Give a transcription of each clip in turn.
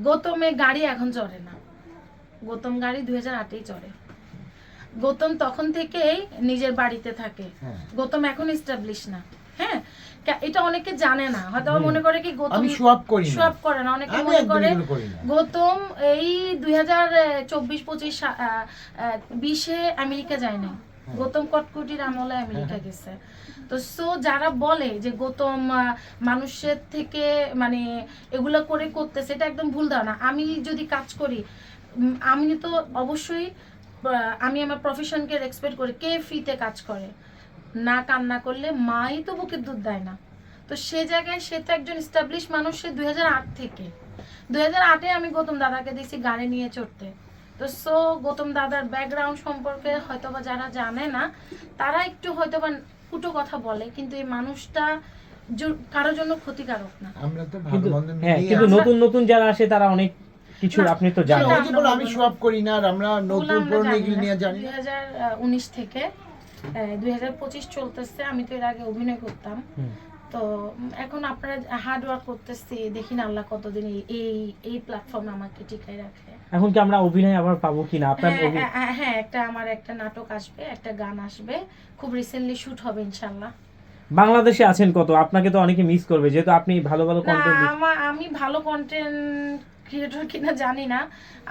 গৌতমে গাড়ি এখন চড়ে না, গৌতম গাড়ি 2008-এই চড়ে। গৌতম তখন থেকেই নিজের বাড়িতে থাকে, গৌতম এখন এস্টাবলিশ না। হ্যাঁ, এটা অনেকে জানে না, হয়তো মনে করে কি গৌতম সোয়াপ করে না, অনেকে মনে করে গৌতম এই 2024-25 20-এ আমেরিকা যায় না, গৌতম কটকুটির আমলে আমেরিকা গেছে। তো সো যারা বলে যে গৌতম মানুষের থেকে মানে এগুলো করে করতেছে, এটা একদম ভুল ধারণা। আমি যদি কাজ করি, আমি তো অবশ্যই আমি আমার প্রফেশনকে রেসপেক্ট করি। কে ফ্রিতে কাজ করে? না কান্না করলে মাই তো বুকের দুধ দেয় না। তো সে জায়গায় সে তো একজন এস্টাবলিশ মানুষ, সে 2008 থেকে 2008-এ আমি গৌতম দাদাকে দেখছি গাড়ি নিয়ে চড়তে। তো সো গৌতম দাদার ব্যাকগ্রাউন্ড সম্পর্কে হয়তোবা যারা জানে না তারা একটু হয়তোবা ফুটো কথা বলে, কিন্তু এই মানুষটা কারোর জন্য ক্ষতিকারক না। আমরা তো ভালো মন্দ মিলিয়ে, কিন্তু নতুন নতুন যারা আসে তারা অনেক কিছু আপনি তো জানেন। আমি সোয়াপ করি না, আর আমরা নতুন পুরনো এগুলো নিয়ে জানি। 2019 থেকে 2025 চলতেছে, আমি তো এর আগে অভিনয় করতাম। তো এখন আপনারা হার্ড ওয়ার্ক করতেছি, দেখি না আল্লাহ কতদিন এই প্ল্যাটফর্মে আমাকে টিকায় রাখে। এখন কি আমরা অভিনয় আবার পাবো কিনা? আপনার হ্যাঁ, আমার একটা নাটক আসবে, একটা গান আসবে, খুব রিসেন্টলি শুট হবে ইনশাআল্লাহ। বাংলাদেশে আছেন কত, আপনাকে তো অনেকে মিস করবে, যেহেতু আপনি ভালো ভালো কন্টেন্ট। আমি ভালো কন্টেন্ট ক্রিয়েটর কিনা জানি না,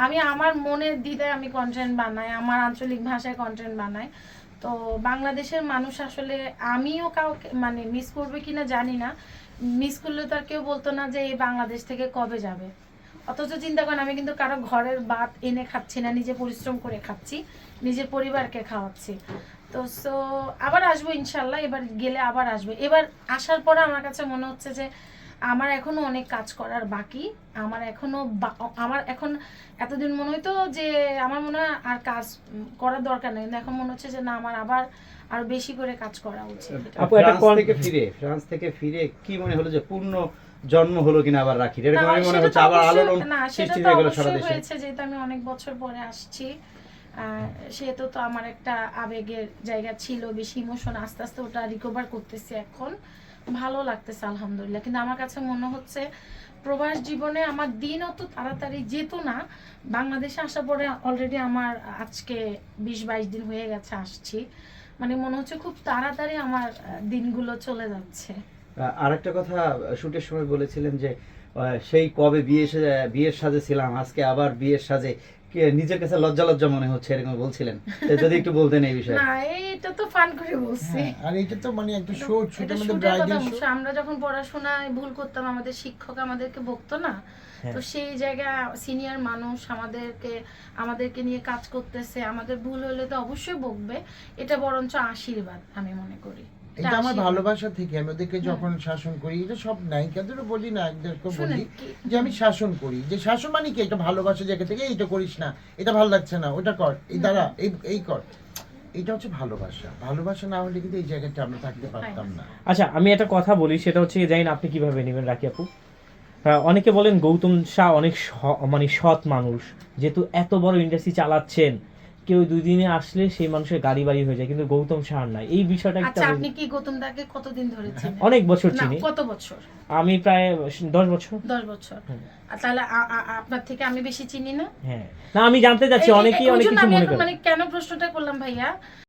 আমি আমার মনের দ্বিধায় আমি কন্টেন্ট বানাই, আমার আঞ্চলিক ভাষায় কন্টেন্ট বানাই। তো বাংলাদেশের মানুষ আসলে আমিও কাউকে মানে মিস করবে কিনা জানি না, মিস করলে তো আর কেউ বলতো না যে এই বাংলাদেশ থেকে কবে যাবে। অথচ চিন্তা করেন, আমি কিন্তু কারো ঘরের ভাত এনে খাচ্ছি না, নিজে পরিশ্রম করে খাচ্ছি, নিজের পরিবারকে খাওয়াচ্ছি। তো সো আবার আসবো ইনশাল্লাহ, এবার গেলে আবার আসবো। এবার আসার পরে আমার কাছে মনে হচ্ছে যে আমার এখনো অনেক কাজ করার বাকি, আমার এখন এতদিন মনে হইতো যে আমার মনে হয় আর কাজ করার দরকার নেই, কিন্তু এখন মনে হচ্ছে যে না, আমার আবার আরো বেশি করে কাজ করা উচিত। ফ্রান্স থেকে ফিরে কি মনে হলো যে পূর্ণ জন্ম হলো কিনা আবার রাখি, এরকম মনে হচ্ছে আবার আলোড়ন সৃষ্টি হয়ে গেল সারা দেশে? হয়েছে, যেহেতু আমি অনেক বছর পরে আসছি, সেহেতু তো আমার একটা আবেগের জায়গা ছিল, বেশি ইমোশন, আস্তে আস্তে ওটা রিকভার করতেছি, এখন ভালো লাগতেছে আলহামদুলিল্লাহ। কিন্তু আমার কাছে মনে হচ্ছে প্রবাস জীবনে আমার দিন অত তাড়াতাড়ি যেত না, বাংলাদেশে আসার পরে অলরেডি আমার আজকে 20-22 দিন হয়ে গেছে আসছি, মানে মনে হচ্ছে খুব তাড়াতাড়ি আমার দিনগুলো চলে যাচ্ছে। আরেকটা কথা শুটের সময় বলেছিলেন যে সেই কবে বিয়ের সাজে ছিলাম, আজকে আবার বিয়ের সাজে, নিজের কাছে লজ্জা লজ্জা মনে হচ্ছে, এরকম বলছিলেন। যদি একটু বলতেন এই বিষয়ে। না, এটা তো ফান করে বলছি, আর এটা তো মানে একটা শুটের মধ্যে ব্রাইডাল শো। আমরা যখন পড়াশোনায় ভুল করতাম, আমাদের শিক্ষক আমাদেরকে বকতো না, তো সেই জায়গায় সিনিয়র মানুষ আমাদেরকে নিয়ে কাজ করতেছে, আমাদের ভুল হলে তো অবশ্যই বকবে, এটা বরঞ্চ আশীর্বাদ আমি মনে করি। এটা আমার ভালোবাসা থেকে আমি ওদেরকে যখন শাসন করি, এটা সব নায়িকাদেরও বলি, নায়কদেরকে বলি যে আমি শাসন করি, যে শাসন মানে কি, এটা ভালোবাসা জায়গা থেকে, এইটা করিস না, এটা ভালো লাগছে না, ওটা কর, এই দ্বারা এই কর, এটা হচ্ছে ভালোবাসা। ভালোবাসা না হলে কিন্তু এই জায়গাটা আমরা থাকতে পারতাম না। আচ্ছা, আমি একটা কথা বলি, সেটা হচ্ছে জানি না আপনি কিভাবে নেবেন রাকি আপু। অনেকে বলেন গৌতম শাহ অনেক মানে সৎ মানুষ, যেহেতু এত বড় ইন্ডাস্ট্রি চালাচ্ছেন, কেউ 2 দিনে আসলে সেই মানুষের গাড়ি বাড়ি হয়ে যায়, কিন্তু গৌতম শাহ নাই। এই বিষয়টা আচ্ছা, আপনি কি গৌতম দাকে কতদিন ধরে চিনেন? অনেক বছর চিনি। কত বছর? আমি প্রায় 10 বছর। 10 বছর। তাহলে আপনার থেকে আমি বেশি চিনি না? হ্যাঁ, না আমি জানতে চাচ্ছি, অনেকেই অনেক কিছু মনে করে। মানে কেন প্রশ্নটা করলাম ভাইয়া,